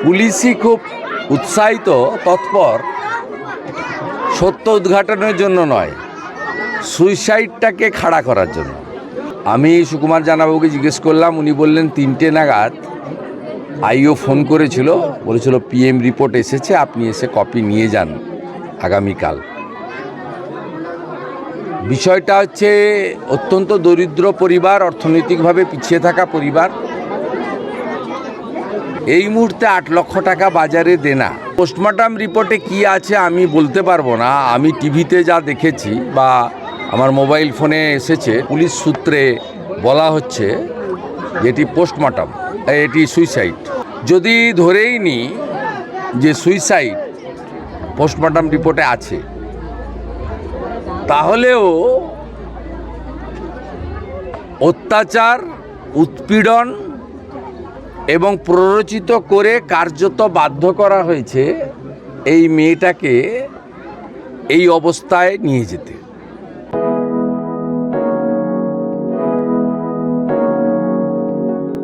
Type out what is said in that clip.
পুলিশই খুব উৎসাহিত তৎপর সত্য উদ্ঘাটনের জন্য নয়, সুইসাইডটাকে খাড়া করার জন্য। আমি সুকুমার জানাবাবুকে জিজ্ঞেস করলাম, উনি বললেন 3টে নাগাদ আইও ফোন করেছিল, বলেছিল পিএম রিপোর্ট এসেছে, আপনি এসে কপি নিয়ে যান আগামীকাল। বিষয়টা হচ্ছে অত্যন্ত দরিদ্র পরিবার, অর্থনৈতিকভাবে পিছিয়ে থাকা পরিবার। এই মুহূর্তে 8 লক্ষ টাকা বাজারে দেনা। পোস্টমর্টম রিপোর্টে কি আছে আমি বলতে পারবো না। আমি টিভিতে যা দেখেছি বা আমার মোবাইল ফোনে এসেছে, পুলিশ সূত্রে বলা হচ্ছে যে এটি পোস্টমর্টম, এটি সুইসাইড। যদি ধরেই নিই যে সুইসাইড পোস্টমর্টম রিপোর্টে আছে, তাহলেও অত্যাচার, উৎপীড়ন এবং প্ররোচিত করে কার্যত বাধ্য করা হয়েছে এই মেয়েটাকে এই অবস্থায় নিয়ে যেতে।